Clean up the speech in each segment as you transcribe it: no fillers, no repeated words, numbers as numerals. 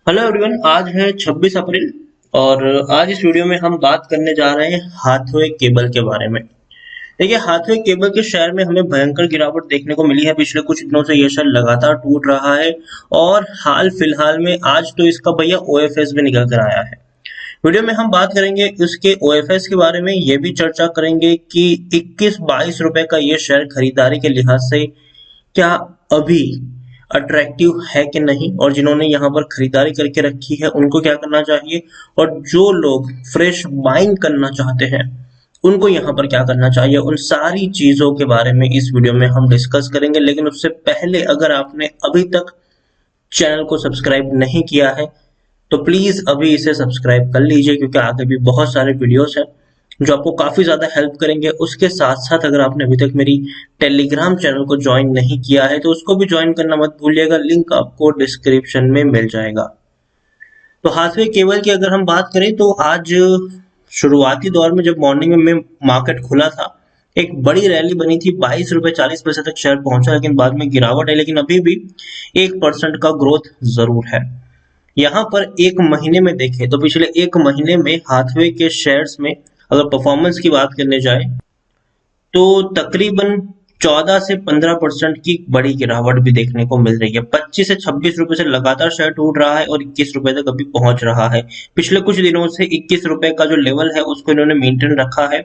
Hello everyone, आज है 26 अप्रैल और आज इस वीडियो में हम बात करने जा रहे हैं हाथवे केबल के बारे में। देखिए, हाथवे केबल के शेयर में हमें भयंकर गिरावट देखने को मिली है। पिछले कुछ दिनों से ये शेयर लगातार टूट रहा है और हाल फिलहाल में आज तो इसका भैया ओएफएस भी निकल कर आया है। वीडियो में हम बात करेंगे उसके ओएफएस के बारे में, ये भी चर्चा करेंगे कि 21-22 रुपए का ये शेयर खरीदारी के लिहाज से क्या अभी अट्रैक्टिव है कि नहीं, और जिन्होंने यहाँ पर खरीदारी करके रखी है उनको क्या करना चाहिए, और जो लोग फ्रेश बाइंग करना चाहते हैं उनको यहाँ पर क्या करना चाहिए। उन सारी चीजों के बारे में इस वीडियो में हम डिस्कस करेंगे। लेकिन उससे पहले अगर आपने अभी तक चैनल को सब्सक्राइब नहीं किया है तो प्लीज अभी इसे सब्सक्राइब कर लीजिए, क्योंकि आगे भी बहुत सारे वीडियोस हैं जो आपको काफी ज्यादा हेल्प करेंगे। उसके साथ साथ अगर आपने अभी तक मेरी टेलीग्राम चैनल को ज्वाइन नहीं किया है तो उसको भी ज्वाइन करना मत भूलिएगा, लिंक आपको डिस्क्रिप्शन में मिल जाएगा। तो हाथवे केबल की अगर हम बात करें तो आज शुरुआती दौर में जब मॉर्निंग में मार्केट खुला था, एक बड़ी रैली बनी थी, 22 रुपए 40 पैसे तक शेयर पहुंचा, लेकिन बाद में गिरावट है। लेकिन अभी भी 1% का ग्रोथ जरूर है। यहाँ पर एक महीने में देखें तो पिछले एक महीने में हाथवे के शेयर्स में अगर परफॉर्मेंस की बात करने जाए तो तकरीबन 14 से 15% की बड़ी गिरावट भी देखने को मिल रही है। 25 से 26 रुपए से लगातार शेयर टूट रहा है और 21 रुपए तक अभी पहुंच रहा है। पिछले कुछ दिनों से 21 रुपए का जो लेवल है उसको इन्होंने मेंटेन रखा है,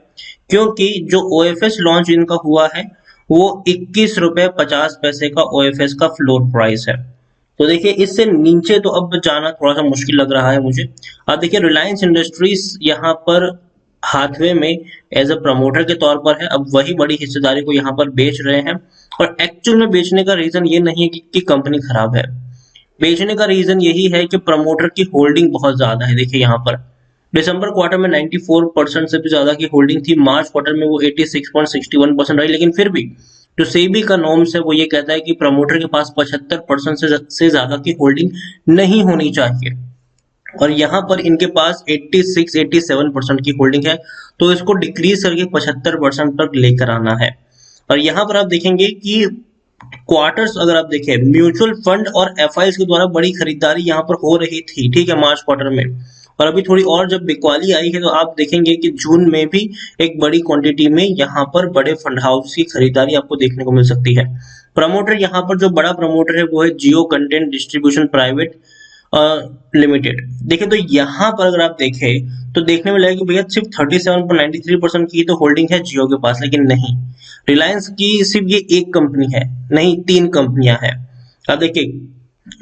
क्योंकि जो ओएफएस लॉन्च इनका हुआ है वो 21 रुपए 50 पैसे का ओएफएस का फ्लोर प्राइस है। तो देखिए, इससे नीचे तो अब जाना थोड़ा सा मुश्किल लग रहा है मुझे। अब देखिए, रिलायंस इंडस्ट्रीज यहाँ पर हाथवे में एज अ प्रमोटर के तौर पर है। अब वही बड़ी हिस्सेदारी को यहाँ पर बेच रहे हैं, और एक्चुअल में बेचने का रीजन ये नहीं है कि कंपनी खराब है। बेचने का रीजन यही है कि प्रमोटर की होल्डिंग बहुत ज्यादा है। देखिए, यहाँ पर दिसंबर क्वार्टर में 94% से भी ज्यादा की होल्डिंग थी, मार्च क्वार्टर में वो 86.61% रही। लेकिन फिर भी जो सेबी का नॉर्म्स है वो ये कहता है कि प्रमोटर के पास 75% से ज्यादा की होल्डिंग नहीं होनी चाहिए, और यहाँ पर इनके पास 86-87% की होल्डिंग है। तो इसको डिक्रीज करके 75% तक लेकर आना है। और यहाँ पर आप देखेंगे कि क्वार्टर्स अगर आप देखें, म्यूचुअल फंड और एफआईज के द्वारा बड़ी खरीदारी यहाँ पर हो रही थी, ठीक है, मार्च क्वार्टर में। और अभी थोड़ी और जब बिकवाली आई है तो आप देखेंगे कि जून में भी एक बड़ी क्वांटिटी में यहाँ पर बड़े फंड हाउस की खरीदारी आपको देखने को मिल सकती है। प्रमोटर यहाँ पर जो बड़ा प्रमोटर है वो है जियो कंटेंट डिस्ट्रीब्यूशन प्राइवेट लिमिटेड। देखिए, तो यहाँ पर अगर आप देखें तो देखने में लगेगा कि भैया सिर्फ 37.93% की तो होल्डिंग है जियो के पास, लेकिन नहीं, रिलायंस की सिर्फ ये एक कंपनी है नहीं, 3 कंपनियां हैं। अब देखिए,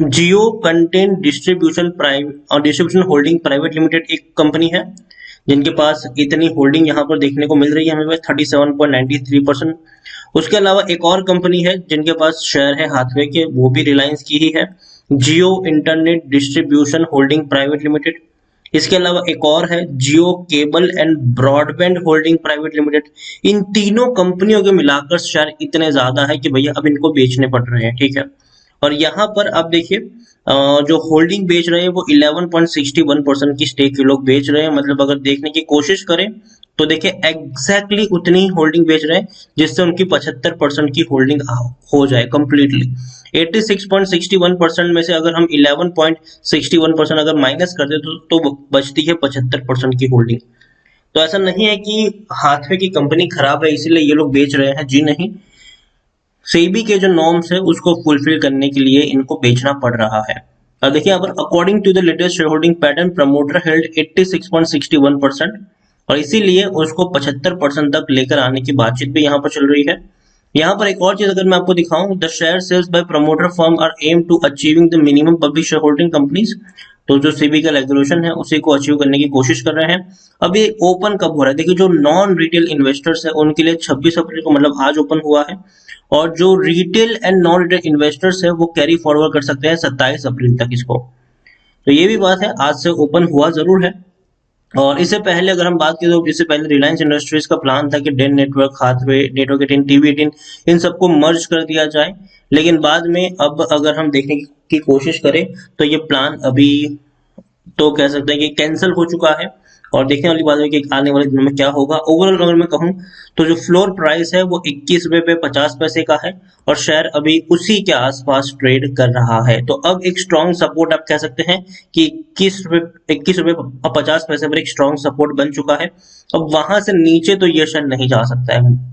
जियो कंटेंट डिस्ट्रीब्यूशन प्राइवेट और डिस्ट्रीब्यूशन होल्डिंग प्राइवेट लिमिटेड एक कंपनी है जिनके पास इतनी होल्डिंग यहाँ पर देखने को मिल रही है हमें 37.93%। उसके अलावा एक और कंपनी है जिनके पास शेयर है हाथवे के, वो भी रिलायंस की ही है, Jio internet distribution holding private limited. इसके अलावा एक और है Jio cable and broadband holding private limited. इन तीनों कंपनियों के मिलाकर शेयर इतने ज्यादा है कि भैया अब इनको बेचने पड़ रहे हैं, ठीक है। और यहाँ पर आप देखिए, जो होल्डिंग बेच रहे हैं वो 11.61% की स्टेक ये लोग बेच रहे हैं। मतलब अगर देखने की कोशिश करें तो देखिए, एग्जैक्टली उतनी ही होल्डिंग बेच रहे हैं जिससे उनकी 75% की होल्डिंग हो जाए कंप्लीटली। 86.61% में से अगर हम 11.61% अगर माइनस कर दे तो बचती है 75% की होल्डिंग। तो ऐसा नहीं है कि हाथवे की कंपनी खराब है इसीलिए ये लोग बेच रहे हैं, जी नहीं। सेबी के जो नॉर्म्स है उसको फुलफिल करने के लिए इनको बेचना पड़ रहा है। अब देखिए, यहाँ पर according to the latest shareholding pattern promoter held 86.61%, और इसीलिए उसको 75% तक लेकर आने की बातचीत भी यहाँ पर चल रही है। यहाँ पर एक और चीज अगर मैं आपको दिखाऊं, the share sales by promoter firm are aim to achieving the minimum public shareholding companies. तो जो सेबी का रेगुलेशन है उसी को अचीव करने की कोशिश कर रहे हैं। अब ये ओपन कब हो रहा है, देखिए, जो नॉन रिटेल इन्वेस्टर्स है उनके लिए 26 अप्रैल को, मतलब आज ओपन हुआ है, और जो retail and non retail investors है वो कैरी फॉरवर्ड कर सकते हैं 27 अप्रैल तक इसको। तो ये भी बात है, आज से ओपन हुआ जरूर है। और इससे पहले अगर हम बात करें तो इससे पहले रिलायंस इंडस्ट्रीज का प्लान था कि Den network, Hathway, network 18, TV 18 इन सबको मर्ज कर दिया जाए। लेकिन बाद में अब अगर हम देखने की कोशिश करें तो ये प्लान अभी तो कह सकते हैं कि कैंसिल हो चुका है। और देखने वाली बात है कि आने वाले दिनों में क्या होगा। ओवरऑल अगर मैं कहूँ तो जो फ्लोर प्राइस है वो 21 रुपए पे 50 पैसे का है और शेयर अभी उसी के आसपास ट्रेड कर रहा है। तो अब एक स्ट्रॉन्ग सपोर्ट आप कह सकते हैं कि 21 रुपए 50 पैसे पर एक स्ट्रॉन्ग सपोर्ट बन चुका है। अब वहां से नीचे तो ये शेयर नहीं जा सकता है।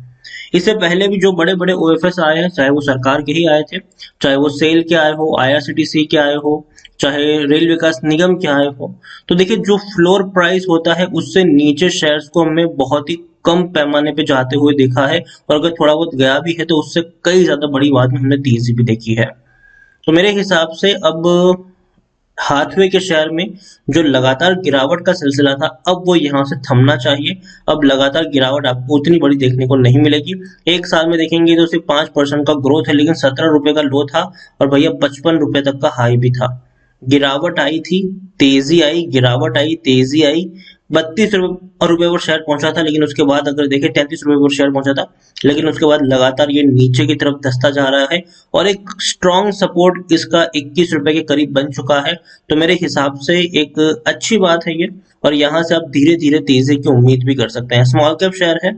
इससे पहले भी जो बड़े बड़े ओएफएस आए हैं, चाहे वो सरकार के ही आए थे, चाहे वो सेल के आए हो, आईआरसीटीसी के आए हो, चाहे रेल विकास निगम के आए हो, तो देखिए जो फ्लोर प्राइस होता है उससे नीचे शेयर्स को हमने बहुत ही कम पैमाने पे जाते हुए देखा है, और अगर थोड़ा बहुत गया भी है तो उससे कई ज्यादा बड़ी बात में हमने तेजी भी देखी है। तो मेरे हिसाब से अब हाथवे के शेयर में जो लगातार गिरावट का सिलसिला था, अब वो यहाँ से थमना चाहिए। अब लगातार गिरावट आपको उतनी बड़ी देखने को नहीं मिलेगी। एक साल में देखेंगे तो सिर्फ 5% का ग्रोथ है, लेकिन 17 रुपए का लो था और भैया 55 रुपए तक का हाई भी था। गिरावट आई थी, तेजी आई, गिरावट आई, तेजी आई। 32 रुपए पर शेयर पहुंचा था, लेकिन उसके बाद अगर देखें 33 रुपए पर शेयर पहुंचा था, लेकिन उसके बाद लगातार ये नीचे की तरफ धंसता जा रहा है और एक स्ट्रॉन्ग सपोर्ट इसका 21 रुपए के करीब बन चुका है। तो मेरे हिसाब से एक अच्छी बात है ये, और यहाँ से आप धीरे धीरे तेजी की उम्मीद भी कर सकते हैं। स्मॉल कैप शेयर है,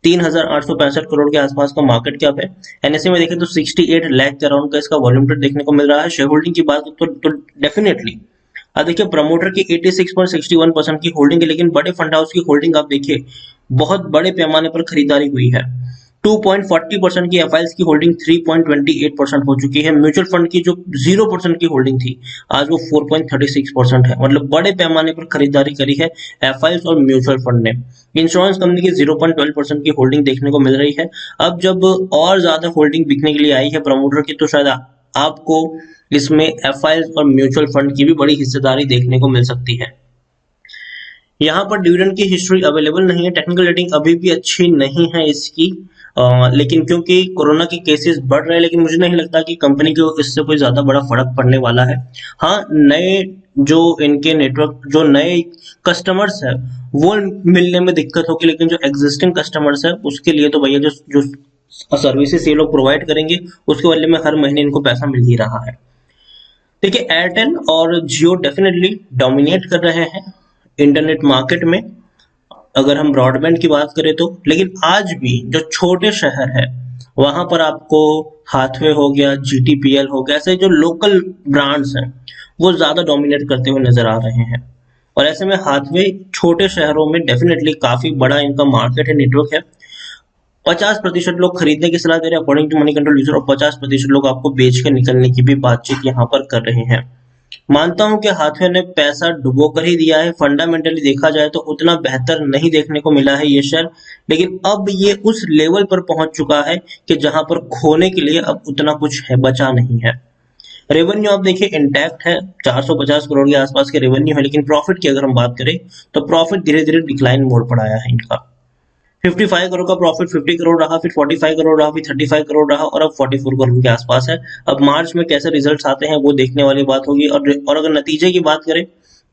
3,865 करोड़ के आसपास का मार्केट कैप है। एनएसए में देखें तो 68 लाख के अराउंड का इसका वॉल्यूम ट्रेड देखने को मिल रहा है। शेयर होल्डिंग की बात तो डेफिनेटली देखिए प्रमोटर की 86.61% की होल्डिंग है, लेकिन बड़े फंड हाउस की होल्डिंग आप देखिए बहुत बड़े पैमाने पर खरीदारी हुई है। 2.40% की एफआईएल्स की होल्डिंग 3.28% हो चुकी है। म्यूचुअल फंड की जो 0% की होल्डिंग थी, आज वो 4.36% है। मतलब बड़े पैमाने पर खरीदारी करी है एफआईएल्स और म्यूचुअल फंड ने। इंश्योरेंस कंपनी की 0.12% की होल्डिंग देखने को मिल रही है। अब जब और ज्यादा होल्डिंग बिकने के लिए आई है प्रमोटर की, तो शायद आपको इसमें एफआईएल्स और म्यूचुअल फंड की भी बड़ी हिस्सेदारी देखने को मिल सकती है। यहाँ पर डिविडेंड की हिस्ट्री अवेलेबल नहीं है, टेक्निकल रेटिंग अभी भी अच्छी नहीं है इसकी, लेकिन क्योंकि कोरोना के केसेस बढ़ रहे हैं, लेकिन मुझे नहीं लगता कि कंपनी को इससे कोई ज्यादा बड़ा फर्क पड़ने वाला है। हाँ, नए जो इनके नेटवर्क जो नए कस्टमर्स है वो मिलने में दिक्कत होगी, लेकिन जो एग्जिस्टिंग कस्टमर्स है उसके लिए तो भैया जो जो सर्विसेज ये लोग प्रोवाइड करेंगे उसके बदले में हर महीने इनको पैसा मिल ही रहा है। देखिए एयरटेल और जियो डेफिनेटली डोमिनेट कर रहे हैं इंटरनेट मार्केट में, अगर हम ब्रॉडबैंड की बात करें तो। लेकिन आज भी जो छोटे शहर है वहां पर आपको हाथवे हो गया, जीटीपीएल हो गया, ऐसे जो लोकल ब्रांड्स हैं वो ज्यादा डोमिनेट करते हुए नजर आ रहे हैं। और ऐसे में हाथवे छोटे शहरों में डेफिनेटली काफी बड़ा इनका मार्केट है, नेटवर्क है। 50% लोग खरीदने की सलाह दे रहे हैं according to Moneycontrol user, और 50% लोग आपको बेच के निकलने की भी बातचीत यहाँ पर कर रहे हैं। मानता हूं कि हाथवे ने पैसा डुबो कर ही दिया है, फंडामेंटली देखा जाए तो उतना बेहतर नहीं देखने को मिला है ये शेयर, लेकिन अब ये उस लेवल पर पहुंच चुका है कि जहां पर खोने के लिए अब उतना कुछ है बचा नहीं है। रेवेन्यू आप देखिए इंटैक्ट है, 450 करोड़ के आसपास के रेवेन्यू है, लेकिन प्रॉफिट की अगर हम बात करें तो प्रॉफिट धीरे धीरे डिक्लाइन मोड पर आया है इनका। 55 करोड़ का प्रॉफिट 50 करोड़ रहा, फिर 45 करोड़ रहा, फिर 35 करोड़ रहा, और अब 44 करोड़ के आसपास है। अब मार्च में कैसे रिजल्ट्स आते हैं वो देखने वाली बात होगी। और अगर नतीजे की बात करें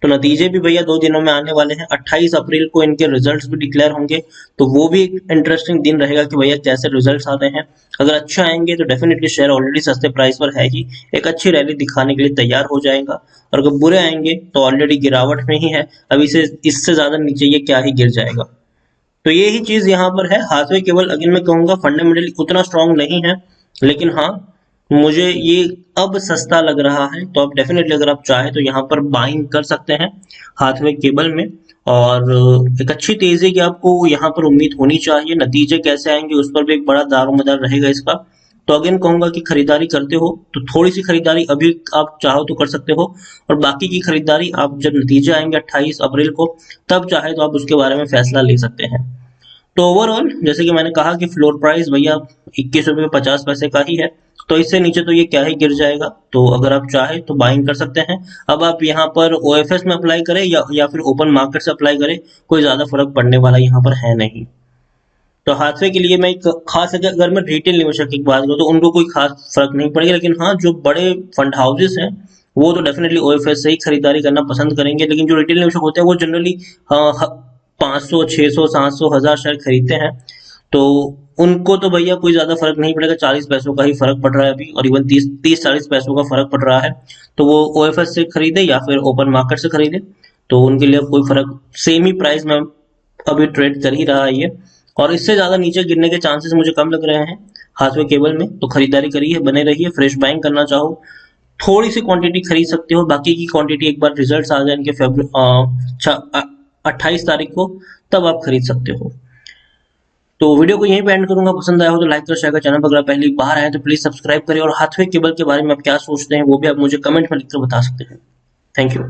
तो नतीजे भी भैया 2 दिनों में आने वाले हैं। 28 अप्रैल को इनके रिजल्ट्स भी डिक्लेयर होंगे, तो वो भी एक इंटरेस्टिंग दिन रहेगा कि भैया कैसे रिजल्ट्स आते हैं। अगर अच्छे आएंगे तो डेफिनेटली शेयर ऑलरेडी सस्ते प्राइस पर है ही, एक अच्छी रैली दिखाने के लिए तैयार हो जाएगा, और अगर बुरे आएंगे तो ऑलरेडी गिरावट में ही है, अब इससे ज्यादा नीचे ये क्या ही गिर जाएगा। तो ये ही चीज यहाँ पर है। हाथवे केवल अगेन मैं कहूंगा फंडामेंटली उतना स्ट्रांग नहीं है, लेकिन हाँ मुझे ये अब सस्ता लग रहा है, तो आप डेफिनेटली अगर आप चाहे तो यहाँ पर बाइंग कर सकते हैं हाथवे केबल में। और एक अच्छी तेजी की आपको यहाँ पर उम्मीद होनी चाहिए। नतीजे कैसे आएंगे उस पर भी एक बड़ा दारोमदार रहेगा इसका। तो अगेन कहूंगा कि खरीदारी करते हो तो थोड़ी सी खरीदारी अभी आप चाहो तो कर सकते हो, और बाकी की खरीदारी आप जब नतीजे आएंगे 28 अप्रैल को तब चाहे तो आप उसके बारे में फैसला ले सकते हैं। तो ओवरऑल जैसे कि मैंने कहा कि फ्लोर प्राइस भैया 21 रुपये 50 पैसे का ही है, तो इससे नीचे तो ये क्या ही गिर जाएगा। तो अगर आप चाहे तो बाइंग कर सकते हैं। अब आप यहाँ पर ओएफएस में अप्लाई करें या फिर ओपन मार्केट से अप्लाई करें, कोई ज्यादा फर्क पड़ने वाला यहाँ पर है नहीं। तो हाथवे के लिए मैं एक खास अगर मैं रिटेल निवेशक की बात करूँ तो उनको कोई खास फर्क नहीं पड़ेगा, लेकिन हाँ जो बड़े फंड हाउसेस हैं वो तो डेफिनेटली ओएफएस से ही खरीदारी करना पसंद करेंगे। लेकिन जो रिटेल निवेशक होते हैं वो जनरली 500 600 700 1000 शेयर खरीदते हैं, तो उनको तो भैया कोई ज्यादा फर्क नहीं पड़ेगा। 40 पैसों का ही फर्क पड़ रहा है अभी, और इवन 30 40 पैसों का फर्क पड़ रहा है। तो वो ओएफएस से खरीदे या फिर ओपन मार्केट से खरीदे, तो उनके लिए कोई फर्क, सेम ही प्राइस में अभी ट्रेड कर ही रहा है ये, और इससे ज्यादा नीचे गिरने के चांसेस मुझे कम लग रहे हैं हाथवे केबल में। तो खरीदारी करिए, बने रहिए। फ्रेश बाइंग करना चाहो थोड़ी सी क्वांटिटी खरीद सकते हो, बाकी की क्वांटिटी एक बार रिजल्ट्स आ जाए इनके 28 तारीख को, तब आप खरीद सकते हो। तो वीडियो को यहीं पे एंड करूंगा। पसंद आया हो तो लाइक कर, शेयर कर। चैनल पर अगर आप पहली बार आए तो प्लीज सब्सक्राइब करें, और हाथवे केबल के बारे में आप क्या सोचते हैं वो भी आप मुझे कमेंट में लिखकर बता सकते हैं। Thank you.